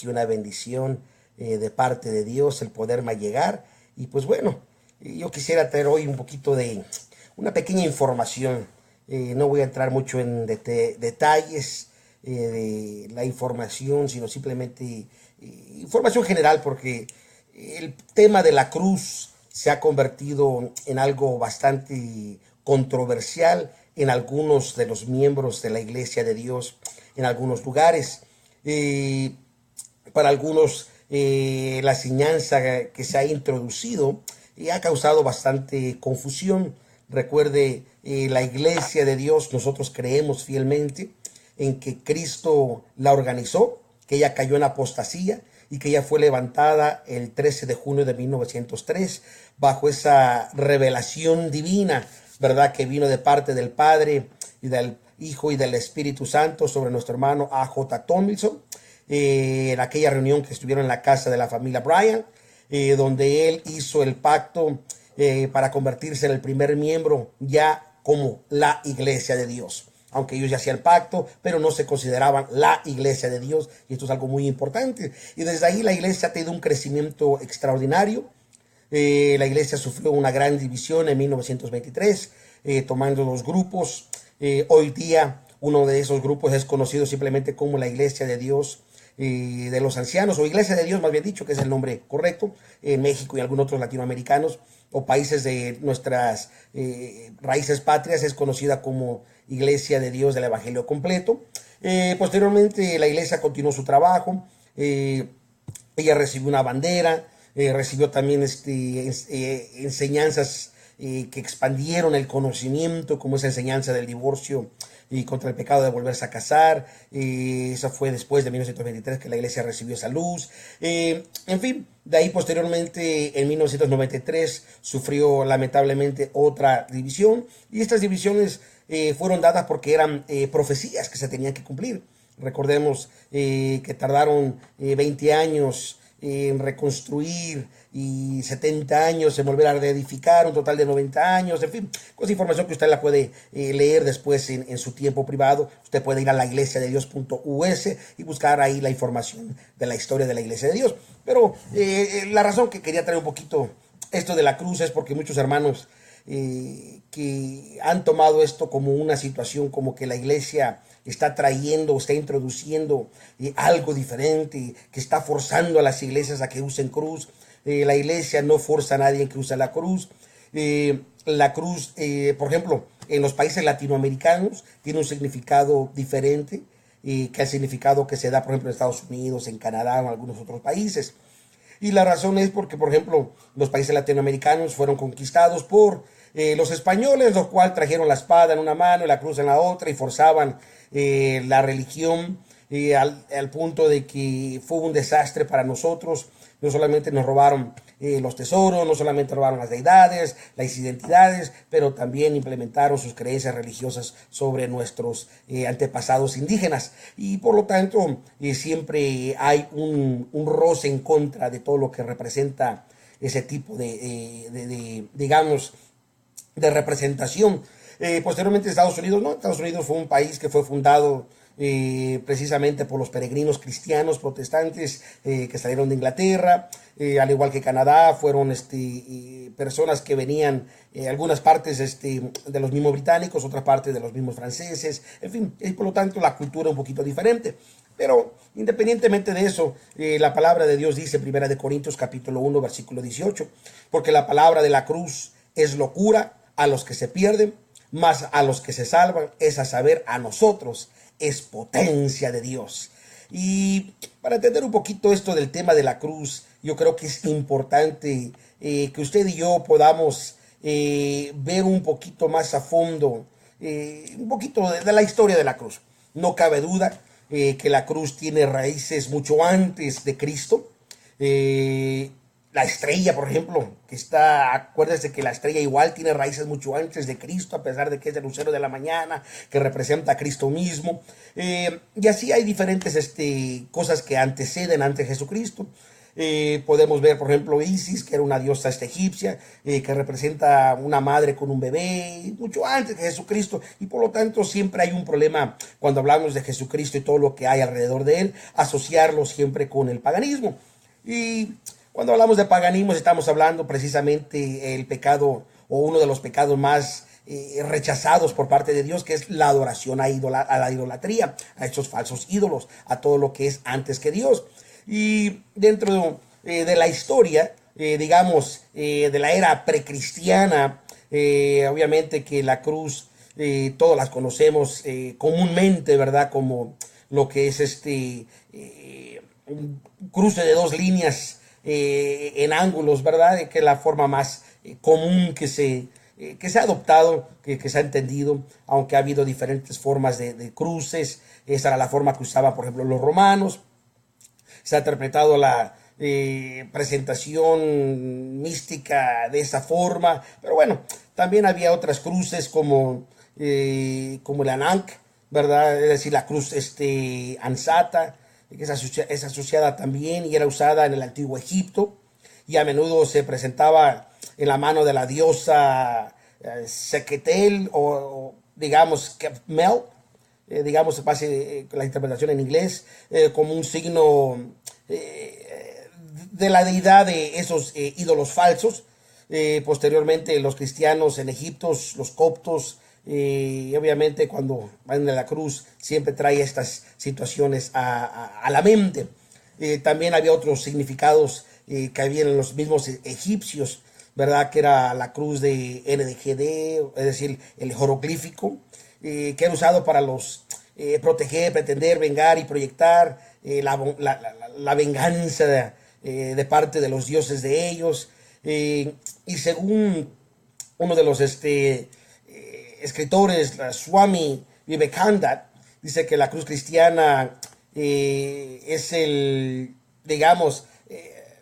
una bendición de parte de Dios el poderme llegar. Y pues bueno, yo quisiera traer hoy un poquito de una pequeña información. No voy a entrar mucho en detalles de la información, sino simplemente información general, porque el tema de la cruz se ha convertido en algo bastante controversial en algunos de los miembros de la Iglesia de Dios, en algunos lugares. Eh, para algunos, la enseñanza que se ha introducido ha causado bastante confusión. Recuerde, la Iglesia de Dios, nosotros creemos fielmente en que Cristo la organizó, que ella cayó en apostasía y que ella fue levantada el 13 de junio de 1903 bajo esa revelación divina, ¿verdad?, que vino de parte del Padre y del Hijo y del Espíritu Santo sobre nuestro hermano A.J. Tomlinson, en aquella reunión que estuvieron en la casa de la familia Bryan, donde él hizo el pacto para convertirse en el primer miembro ya como la Iglesia de Dios. Aunque ellos ya hacían el pacto, pero no se consideraban la Iglesia de Dios, y esto es algo muy importante. Y desde ahí la Iglesia ha tenido un crecimiento extraordinario. La Iglesia sufrió una gran división en 1923, tomando los grupos. Hoy día uno de esos grupos es conocido simplemente como la Iglesia de Dios de los Ancianos, o Iglesia de Dios más bien dicho, que es el nombre correcto, en México y algunos otros latinoamericanos o países de nuestras raíces patrias es conocida como Iglesia de Dios del Evangelio Completo. Posteriormente la Iglesia continuó su trabajo. Ella recibió una bandera, recibió también enseñanzas que expandieron el conocimiento, como esa enseñanza del divorcio y contra el pecado de volverse a casar. Eso fue después de 1923 que la iglesia recibió esa luz. En fin, de ahí posteriormente en 1993 sufrió lamentablemente otra división, y estas divisiones fueron dadas porque eran profecías que se tenían que cumplir. Recordemos que tardaron 20 años en reconstruir y 70 años en volver a reedificar, un total de 90 años, en fin, con información que usted la puede leer después en su tiempo privado. Usted puede ir a la iglesiadedios.us y buscar ahí la información de la historia de la Iglesia de Dios. Pero la razón que quería traer un poquito esto de la cruz es porque muchos hermanos que han tomado esto como una situación como que la iglesia está trayendo, está introduciendo algo diferente, que está forzando a las iglesias a que usen cruz. La iglesia no forza a nadie a que use la cruz. La cruz, por ejemplo, en los países latinoamericanos tiene un significado diferente que el significado que se da, por ejemplo, en Estados Unidos, en Canadá o en algunos otros países. Y la razón es porque, por ejemplo, los países latinoamericanos fueron conquistados por los españoles, los cuales trajeron la espada en una mano y la cruz en la otra y forzaban la religión al punto de que fue un desastre para nosotros. No solamente nos robaron los tesoros, no solamente robaron las deidades, las identidades, pero también implementaron sus creencias religiosas sobre nuestros antepasados indígenas. Y por lo tanto, siempre hay un roce en contra de todo lo que representa ese tipo digamos, de representación. Posteriormente Estados Unidos, ¿no? Estados Unidos fue un país que fue fundado precisamente por los peregrinos cristianos protestantes que salieron de Inglaterra, al igual que Canadá, fueron personas que venían algunas partes de los mismos británicos, otras partes de los mismos franceses, en fin, y por lo tanto la cultura un poquito diferente. Pero independientemente de eso, la palabra de Dios dice, 1 capítulo 1, versículo 18, porque la palabra de la cruz es locura a los que se pierden, mas a los que se salvan, es a saber, a nosotros, es potencia de Dios. Y para entender un poquito esto del tema de la cruz, yo creo que es importante que usted y yo podamos ver un poquito más a fondo, un poquito de la historia de la cruz. No cabe duda que la cruz tiene raíces mucho antes de Cristo. La estrella, por ejemplo, que está, acuérdense que la estrella igual tiene raíces mucho antes de Cristo, a pesar de que es el lucero de la mañana, que representa a Cristo mismo. Y así hay diferentes cosas que anteceden ante Jesucristo. Podemos ver, por ejemplo, Isis, que era una diosa egipcia, que representa una madre con un bebé, mucho antes que Jesucristo, y por lo tanto siempre hay un problema cuando hablamos de Jesucristo y todo lo que hay alrededor de él, asociarlo siempre con el paganismo. Y cuando hablamos de paganismo estamos hablando precisamente el pecado o uno de los pecados más rechazados por parte de Dios, que es la adoración a la idolatría, a esos falsos ídolos, a todo lo que es antes que Dios. Y dentro de la historia, digamos, de la era precristiana, obviamente que la cruz, todos las conocemos comúnmente, ¿verdad? Como lo que es un cruce de dos líneas en ángulos, ¿verdad? Que es la forma más común que se ha adoptado, que se ha entendido, aunque ha habido diferentes formas de cruces. Esa era la forma que usaban, por ejemplo, los romanos. Se ha interpretado la presentación mística de esa forma, pero bueno, también había otras cruces como el Ankh, ¿verdad? Es decir, la cruz ansata, que es asociada también y era usada en el antiguo Egipto, y a menudo se presentaba en la mano de la diosa Seketel o digamos Mel, digamos, pase la interpretación en inglés, como un signo de la deidad de esos ídolos falsos. Posteriormente los cristianos en Egipto, los coptos, obviamente cuando van a la cruz siempre trae estas situaciones a la mente. También había otros significados que habían en los mismos egipcios, ¿verdad? Que era la cruz de NDGD, es decir, el jeroglífico, que era usado para proteger, pretender, vengar y proyectar la venganza de parte de los dioses de ellos. Y según uno de los escritores, Swami Vivekananda, dice que la cruz cristiana es digamos,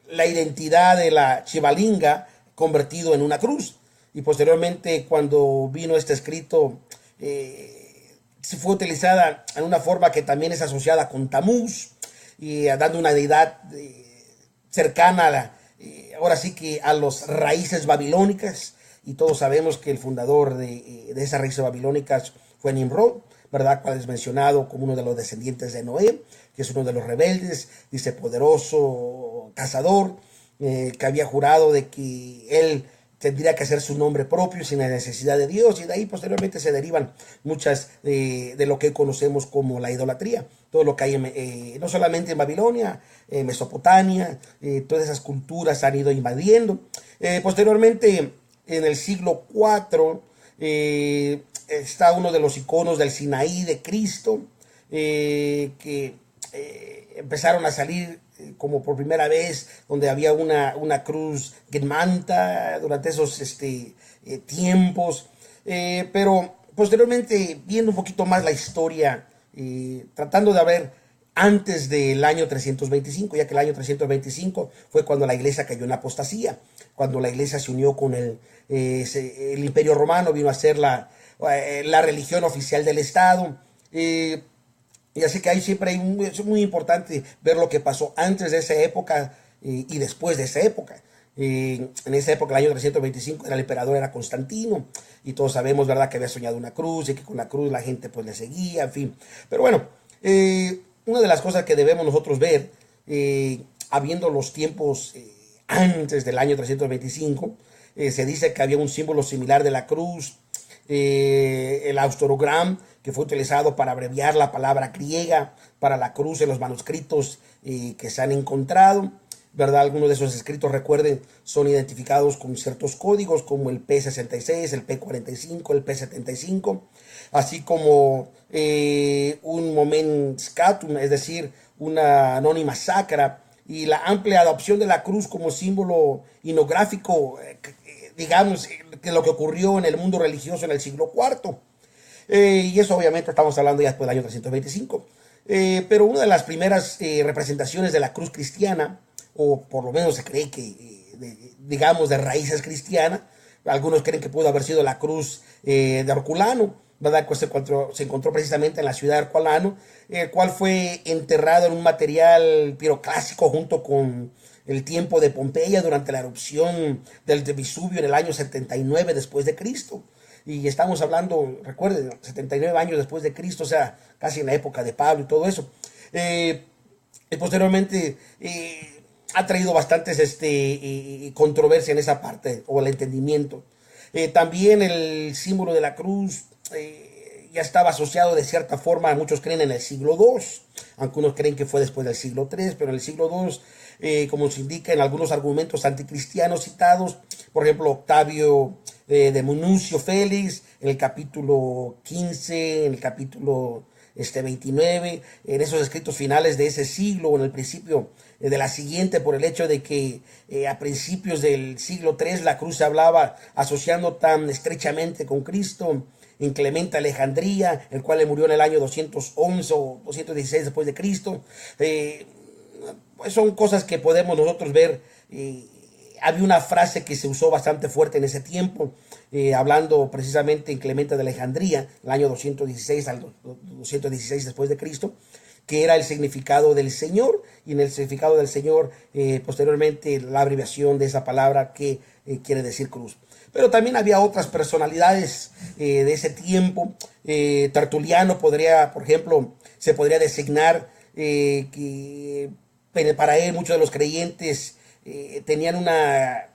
la identidad de la Shivalinga convertido en una cruz. Y posteriormente, cuando vino este escrito, se fue utilizada en una forma que también es asociada con Tamuz, y dando una deidad cercana ahora sí que a las raíces babilónicas. Y todos sabemos que el fundador de esas raíces babilónicas fue Nimrod, ¿verdad? Cual es mencionado como uno de los descendientes de Noé, que es uno de los rebeldes, dice poderoso cazador, que había jurado de que él tendría que hacer su nombre propio sin la necesidad de Dios, y de ahí posteriormente se derivan muchas de lo que conocemos como la idolatría, todo lo que hay no solamente en Babilonia, en Mesopotamia, todas esas culturas han ido invadiendo. Posteriormente, en el siglo IV, está uno de los iconos del Sinaí de Cristo, que empezaron a salir como por primera vez, donde había una cruz Getmanta durante esos tiempos. Pero posteriormente, viendo un poquito más la historia, tratando de ver antes del año 325, ya que el año 325 fue cuando la iglesia cayó en apostasía, cuando la iglesia se unió con el Imperio Romano, vino a ser la religión oficial del Estado. Y así que ahí siempre es muy importante ver lo que pasó antes de esa época y después de esa época. En esa época, el año 325, el emperador era Constantino, y todos sabemos, ¿verdad?, que había soñado una cruz y que con la cruz la gente pues le seguía, en fin. Pero bueno, una de las cosas que debemos nosotros ver, habiendo los tiempos antes del año 325, se dice que había un símbolo similar de la cruz, el austerogram, que fue utilizado para abreviar la palabra griega para la cruz en los manuscritos que se han encontrado, ¿verdad? Algunos de esos escritos, recuerden, son identificados con ciertos códigos como el P66, el P45, el P75, así como un moment scatum, es decir, una anónima sacra, y la amplia adopción de la cruz como símbolo inográfico, digamos, que lo que ocurrió en el mundo religioso en el siglo IV. Y eso obviamente estamos hablando ya después del año 325. Pero una de las primeras representaciones de la cruz cristiana, o por lo menos se cree que, digamos, de raíces cristianas, algunos creen que pudo haber sido la cruz de Herculano, ¿verdad? Pues se encontró precisamente en la ciudad de Herculano, el cual fue enterrado en un material piroclásico junto con el tiempo de Pompeya durante la erupción del Vesubio en el año 79 después de Cristo. Y estamos hablando, recuerden, 79 años después de Cristo, o sea, casi en la época de Pablo y todo eso. Y posteriormente ha traído bastantes controversia en esa parte, o el entendimiento. También el símbolo de la cruz ya estaba asociado de cierta forma, muchos creen en el siglo II, aunque unos creen que fue después del siglo III, pero en el siglo II, como se indica en algunos argumentos anticristianos citados, por ejemplo, Octavio de Mununcio Félix, en el capítulo 15, en el capítulo 29, en esos escritos finales de ese siglo, o en el principio de la siguiente, por el hecho de que a principios del siglo III la cruz se hablaba asociando tan estrechamente con Cristo, en Clemente Alejandría, el cual le murió en el año 211 o 216 después de Cristo. Pues son cosas que podemos nosotros ver. Había una frase que se usó bastante fuerte en ese tiempo, hablando precisamente en Clemente de Alejandría, el año 216 al 216 después de Cristo, que era el significado del Señor, y en el significado del Señor, posteriormente la abreviación de esa palabra que quiere decir cruz. Pero también había otras personalidades de ese tiempo. Tertuliano podría, por ejemplo, se podría designar que para él muchos de los creyentes tenían una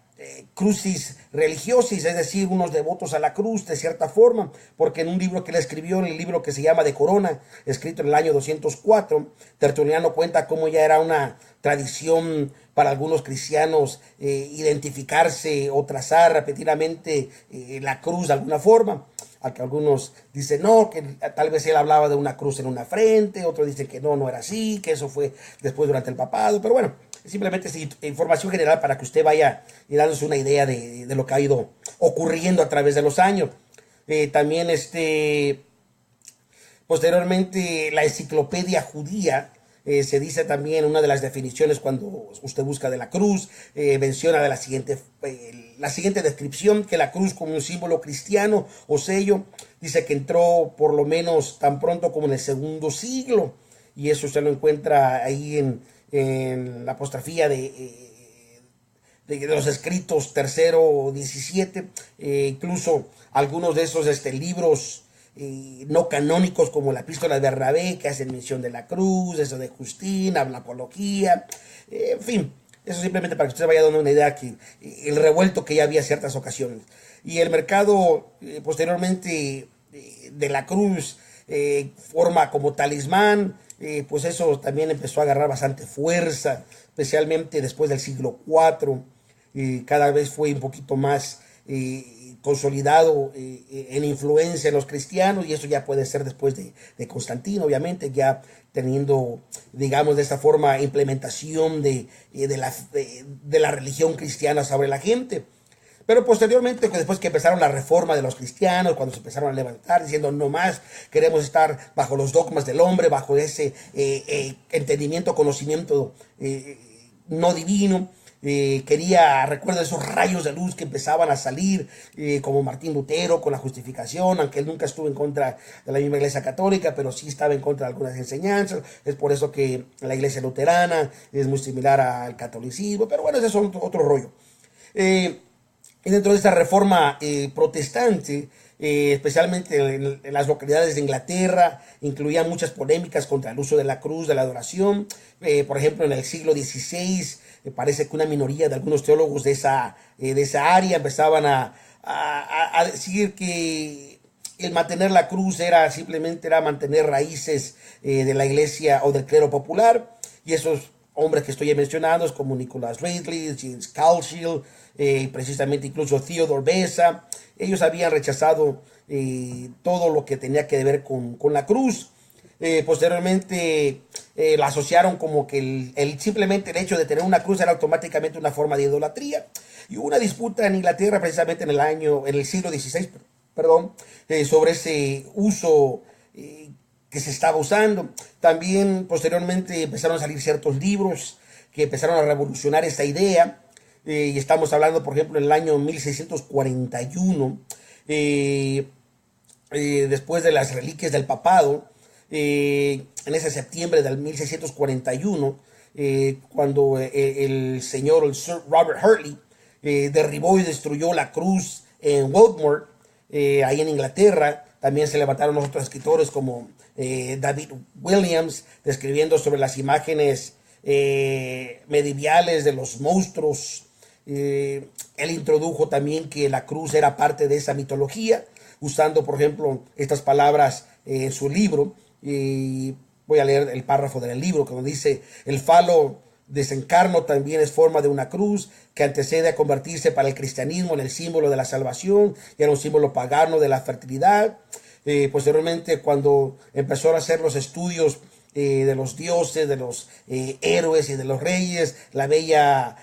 crucis religiosis, es decir, unos devotos a la cruz de cierta forma, porque en un libro que él escribió, en el libro que se llama De Corona, escrito en el año 204, Tertuliano cuenta cómo ya era una tradición para algunos cristianos identificarse o trazar repetidamente la cruz de alguna forma. A que algunos dicen no, que tal vez él hablaba de una cruz en una frente, otros dicen que no era así, que eso fue después durante el papado, pero bueno, simplemente es información general para que usted vaya dándose una idea de lo que ha ido ocurriendo a través de los años. También posteriormente la enciclopedia judía, se dice también una de las definiciones cuando usted busca de la cruz, menciona de la siguiente descripción, que la cruz como un símbolo cristiano o sello, dice que entró por lo menos tan pronto como en el segundo siglo, y eso usted lo encuentra ahí en la apostrofía de los escritos tercero 17, incluso algunos de esos libros no canónicos como la epístola de Bernabé, que hacen mención de la cruz, eso de Justín, habla apología, en fin, eso simplemente para que usted vaya dando una idea que el revuelto que ya había ciertas ocasiones. Y el mercado posteriormente de la cruz forma como talismán, pues eso también empezó a agarrar bastante fuerza, especialmente después del siglo IV, cada vez fue un poquito más consolidado en influencia en los cristianos, y eso ya puede ser después de Constantino, obviamente, ya teniendo, digamos, de esta forma implementación de la religión cristiana sobre la gente. Pero posteriormente, después que empezaron la reforma de los cristianos, cuando se empezaron a levantar diciendo no más, queremos estar bajo los dogmas del hombre, bajo ese entendimiento, conocimiento no divino, recuerdo esos rayos de luz que empezaban a salir, como Martín Lutero con la justificación, aunque él nunca estuvo en contra de la misma iglesia católica, pero sí estaba en contra de algunas enseñanzas. Es por eso que la iglesia luterana es muy similar al catolicismo, pero bueno, ese es otro rollo. Y dentro de esta reforma protestante, especialmente en las localidades de Inglaterra, incluía muchas polémicas contra el uso de la cruz, de la adoración. Por ejemplo, en el siglo XVI, parece que una minoría de algunos teólogos de esa área empezaban a decir que el mantener la cruz simplemente era mantener raíces de la iglesia o del clero popular, y esos hombres que estoy mencionando, como Nicholas Ridley, James Caulfield, precisamente incluso Theodore Beza, ellos habían rechazado todo lo que tenía que ver con la cruz. Posteriormente la asociaron como que simplemente el hecho de tener una cruz era automáticamente una forma de idolatría. Y hubo una disputa en Inglaterra precisamente en el siglo XVI, perdón, sobre ese uso que se estaba usando. También posteriormente empezaron a salir ciertos libros que empezaron a revolucionar esta idea, y estamos hablando, por ejemplo, en el año 1641, después de las reliquias del papado, en ese septiembre del 1641, cuando el señor, el Sir Robert Hartley, derribó y destruyó la cruz en Waldmore, ahí en Inglaterra. También se levantaron otros escritores como David Williams, describiendo sobre las imágenes medievales de los monstruos. Él introdujo también que la cruz era parte de esa mitología, usando, por ejemplo, estas palabras en su libro. Y voy a leer el párrafo del libro, que dice: el falo desencarno también es forma de una cruz que antecede a convertirse para el cristianismo en el símbolo de la salvación y era un símbolo pagano de la fertilidad. Posteriormente, cuando empezó a hacer los estudios de los dioses, de los héroes y de los reyes, la bella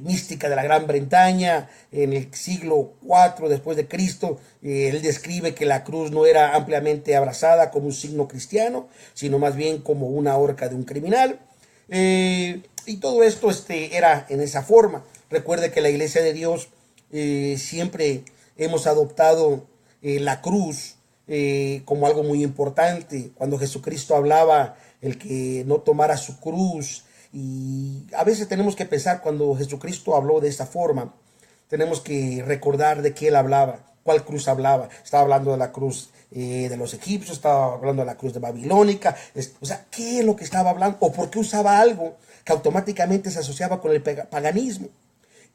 mística de la Gran Bretaña, en el siglo IV después de Cristo, él describe que la cruz no era ampliamente abrazada como un signo cristiano, sino más bien como una horca de un criminal. Y todo esto era en esa forma. Recuerde que la Iglesia de Dios siempre hemos adoptado la cruz como algo muy importante. Cuando Jesucristo hablaba, el que no tomara su cruz, y a veces tenemos que pensar, cuando Jesucristo habló de esa forma, tenemos que recordar de qué él hablaba, cuál cruz hablaba. Estaba hablando de la cruz de los egipcios, estaba hablando de la cruz de babilónica, o sea, ¿qué es lo que estaba hablando? ¿O por qué usaba algo que automáticamente se asociaba con el paganismo?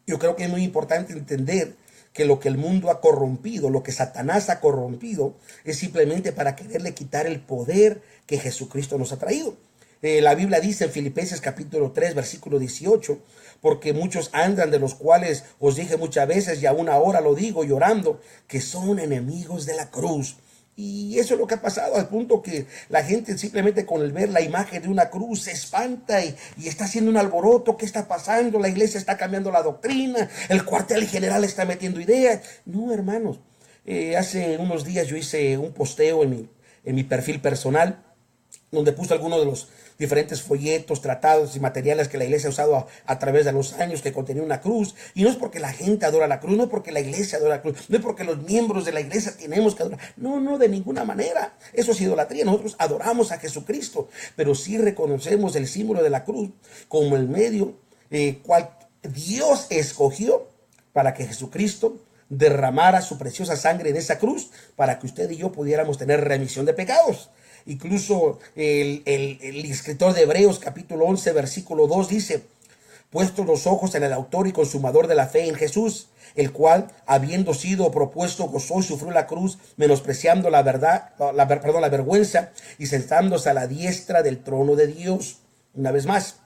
Yo creo que es muy importante entender que lo que el mundo ha corrompido, lo que Satanás ha corrompido, es simplemente para quererle quitar el poder que Jesucristo nos ha traído. La Biblia dice en Filipenses capítulo 3, versículo 18, porque muchos andan, de los cuales os dije muchas veces, y aún ahora lo digo llorando, que son enemigos de la cruz. Y eso es lo que ha pasado, al punto que la gente simplemente con el ver la imagen de una cruz se espanta y está haciendo un alboroto. ¿Qué está pasando? La iglesia está cambiando la doctrina, el cuartel general está metiendo ideas. No, hermanos, hace unos días yo hice un posteo en mi perfil personal, donde puse algunos de los diferentes folletos, tratados y materiales que la iglesia ha usado a través de los años, que contenían una cruz. Y no es porque la gente adora la cruz, no es porque la iglesia adora la cruz, no es porque los miembros de la iglesia tenemos que adorar. No, no, de ninguna manera. Eso es idolatría. Nosotros adoramos a Jesucristo, pero sí reconocemos el símbolo de la cruz como el medio cual Dios escogió para que Jesucristo derramara su preciosa sangre en esa cruz, para que usted y yo pudiéramos tener remisión de pecados. Incluso el escritor de Hebreos capítulo 11 versículo 2 dice: puestos los ojos en el autor y consumador de la fe, en Jesús, el cual, habiendo sido propuesto, gozó y sufrió la cruz, menospreciando la vergüenza, y sentándose a la diestra del trono de Dios. Una vez más,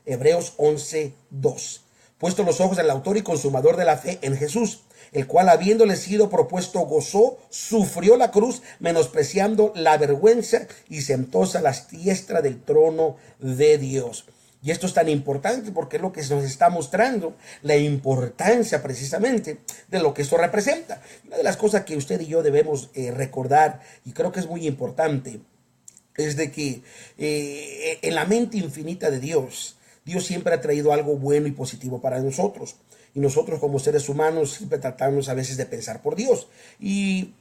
Hebreos 11, 2. Puestos los ojos en el autor y consumador de la fe, en Jesús, el cual, habiéndole sido propuesto, gozó, sufrió la cruz, menospreciando la vergüenza, y sentóse a la diestra del trono de Dios. Y esto es tan importante porque es lo que nos está mostrando la importancia precisamente de lo que esto representa. Una de las cosas que usted y yo debemos recordar, y creo que es muy importante, es de que en la mente infinita de Dios, Dios siempre ha traído algo bueno y positivo para nosotros. Y nosotros como seres humanos siempre tratamos a veces de pensar por Dios. Y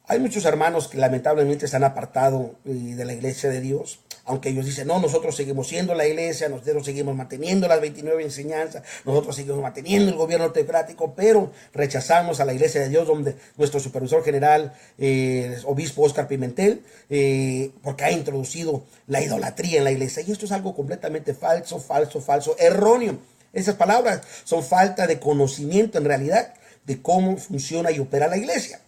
hay muchos hermanos que lamentablemente se han apartado de la iglesia de Dios. Aunque ellos dicen: no, nosotros seguimos siendo la iglesia, nosotros seguimos manteniendo las 29 enseñanzas, nosotros seguimos manteniendo el gobierno teocrático, pero rechazamos a la iglesia de Dios, donde nuestro supervisor general, obispo Oscar Pimentel, porque ha introducido la idolatría en la iglesia. Y esto es algo completamente falso, erróneo. Esas palabras son falta de conocimiento en realidad de cómo funciona y opera la iglesia.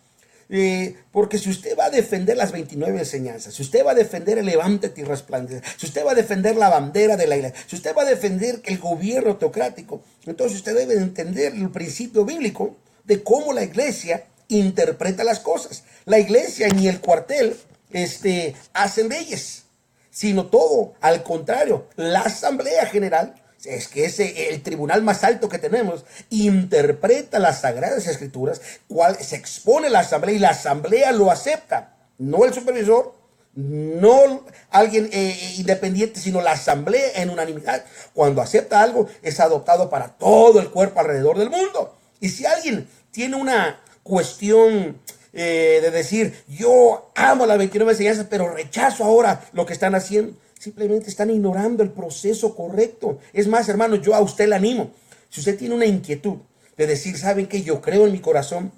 Porque si usted va a defender las 29 enseñanzas, si usted va a defender el levántate y resplandece, si usted va a defender la bandera de la iglesia, si usted va a defender el gobierno teocrático, entonces usted debe entender el principio bíblico de cómo la iglesia interpreta las cosas. La iglesia ni el cuartel hacen leyes, sino todo al contrario. La Asamblea General, es que el tribunal más alto que tenemos, interpreta las Sagradas Escrituras, cual se expone la asamblea y la asamblea lo acepta. No el supervisor, no alguien independiente, sino la asamblea en unanimidad. Cuando acepta algo, es adoptado para todo el cuerpo alrededor del mundo. Y si alguien tiene una cuestión de decir: yo amo las 29 enseñanzas, pero rechazo ahora lo que están haciendo, simplemente están ignorando el proceso correcto. Es más, hermanos, yo a usted le animo. Si usted tiene una inquietud de decir, ¿saben qué? Yo creo en mi corazón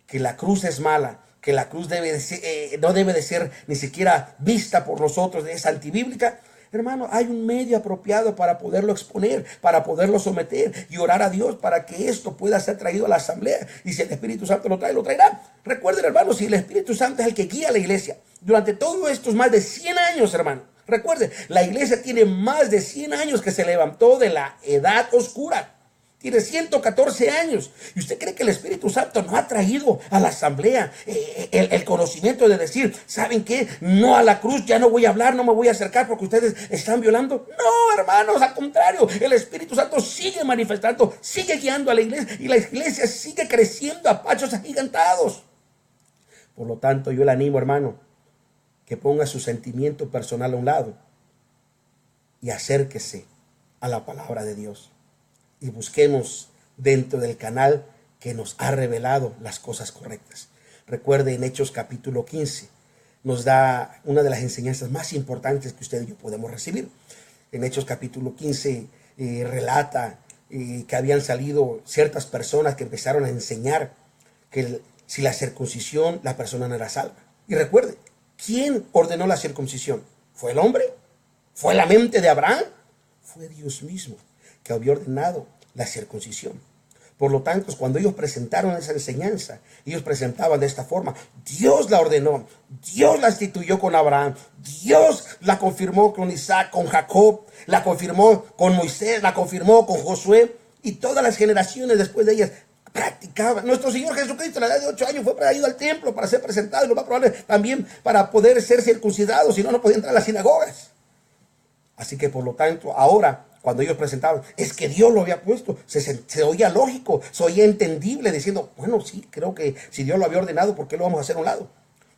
que la cruz es mala, que la cruz no debe de ser ni siquiera vista por nosotros, es antibíblica. Hermano, hay un medio apropiado para poderlo exponer, para poderlo someter y orar a Dios para que esto pueda ser traído a la asamblea. Y si el Espíritu Santo lo trae, lo traerá. Recuerden, hermano, si el Espíritu Santo es el que guía a la iglesia durante todos estos más de 100 años, hermano. Recuerden, la iglesia tiene más de 100 años que se levantó de la edad oscura. Tiene 114 años. ¿Y usted cree que el Espíritu Santo no ha traído a la asamblea el conocimiento de decir, ¿saben qué? No a la cruz, ya no voy a hablar, no me voy a acercar porque ustedes están violando? No, hermanos, al contrario. El Espíritu Santo sigue manifestando, sigue guiando a la iglesia y la iglesia sigue creciendo a pasos agigantados. Por lo tanto, yo le animo, hermano, que ponga su sentimiento personal a un lado y acérquese a la palabra de Dios. Y busquemos dentro del canal que nos ha revelado las cosas correctas. Recuerde, en Hechos capítulo 15 nos da una de las enseñanzas más importantes que usted y yo podemos recibir. En Hechos capítulo 15 relata que habían salido ciertas personas que empezaron a enseñar que si la circuncisión, la persona no era salva. Y recuerde, ¿quién ordenó la circuncisión? ¿Fue el hombre? ¿Fue la mente de Abraham? Fue Dios mismo que había ordenado la circuncisión. Por lo tanto, cuando ellos presentaron esa enseñanza, ellos presentaban de esta forma: Dios la ordenó, Dios la instituyó con Abraham, Dios la confirmó con Isaac, con Jacob, la confirmó con Moisés, la confirmó con Josué, y todas las generaciones después de ellas practicaban. Nuestro Señor Jesucristo a la edad de 8 años fue traído al templo para ser presentado, y lo más probable también para poder ser circuncidado, si no, no podía entrar a las sinagogas. Así que por lo tanto, ahora, cuando ellos presentaban, es que Dios lo había puesto, se oía lógico, se oía entendible, diciendo, bueno, sí, creo que si Dios lo había ordenado, ¿por qué lo vamos a hacer a un lado?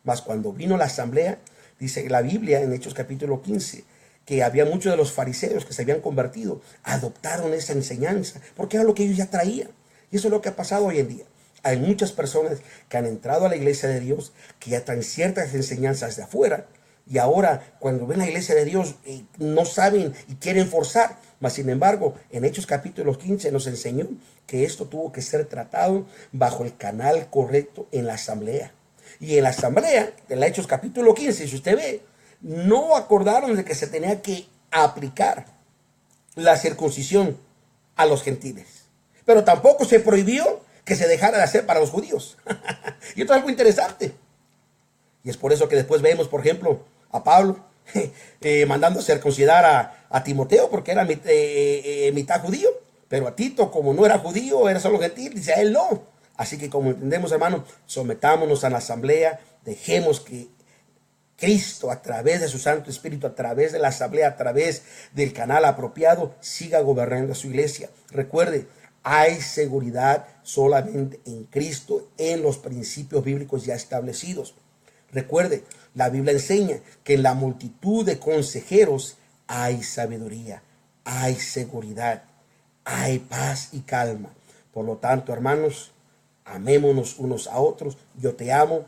Mas cuando vino la asamblea, dice la Biblia en Hechos capítulo 15, que había muchos de los fariseos que se habían convertido, adoptaron esa enseñanza, porque era lo que ellos ya traían. Y eso es lo que ha pasado hoy en día. Hay muchas personas que han entrado a la iglesia de Dios, que ya traen ciertas enseñanzas de afuera, y ahora cuando ven la iglesia de Dios no saben y quieren forzar. Mas sin embargo, en Hechos capítulo 15 nos enseñó que esto tuvo que ser tratado bajo el canal correcto en la asamblea. Y en la asamblea, en la Hechos capítulo 15, si usted ve, no acordaron de que se tenía que aplicar la circuncisión a los gentiles. Pero tampoco se prohibió que se dejara de hacer para los judíos. Y esto es algo interesante. Y es por eso que después vemos, por ejemplo, a Pablo mandando circuncidar a Timoteo, porque era mitad judío, pero a Tito, como no era judío, era solo gentil, dice a él no. Así que, como entendemos, hermano, sometámonos a la asamblea, dejemos que Cristo, a través de su Santo Espíritu, a través de la asamblea, a través del canal apropiado, siga gobernando a su iglesia. Recuerde, hay seguridad solamente en Cristo, en los principios bíblicos ya establecidos. Recuerde, la Biblia enseña que en la multitud de consejeros hay sabiduría, hay seguridad, hay paz y calma. Por lo tanto, hermanos, amémonos unos a otros. Yo te amo.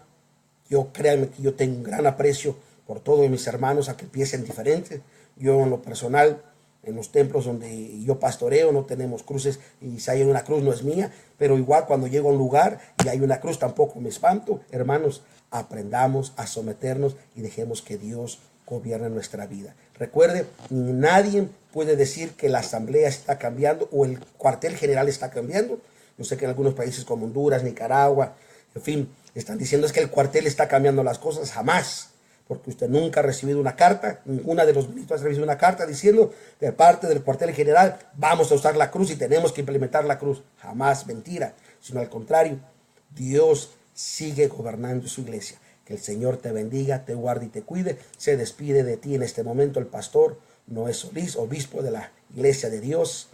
Yo, créanme que yo tengo un gran aprecio por todos mis hermanos, a que piensen diferentes. Yo, en lo personal, en los templos donde yo pastoreo, no tenemos cruces, y si hay una cruz no es mía, pero igual cuando llego a un lugar y hay una cruz tampoco me espanto. Hermanos, aprendamos a someternos y dejemos que Dios gobierne nuestra vida. Recuerde, nadie puede decir que la asamblea está cambiando o el cuartel general está cambiando. Yo sé que en algunos países como Honduras, Nicaragua, en fin, están diciendo es que el cuartel está cambiando las cosas. Jamás, porque usted nunca ha recibido una carta, ninguna de los ministros ha recibido una carta diciendo de parte del cuartel general, vamos a usar la cruz y tenemos que implementar la cruz. Jamás, mentira, sino al contrario, Dios sigue gobernando su iglesia. Que el Señor te bendiga, te guarde y te cuide. Se despide de ti en este momento el pastor Noé Solís, obispo de la iglesia de Dios.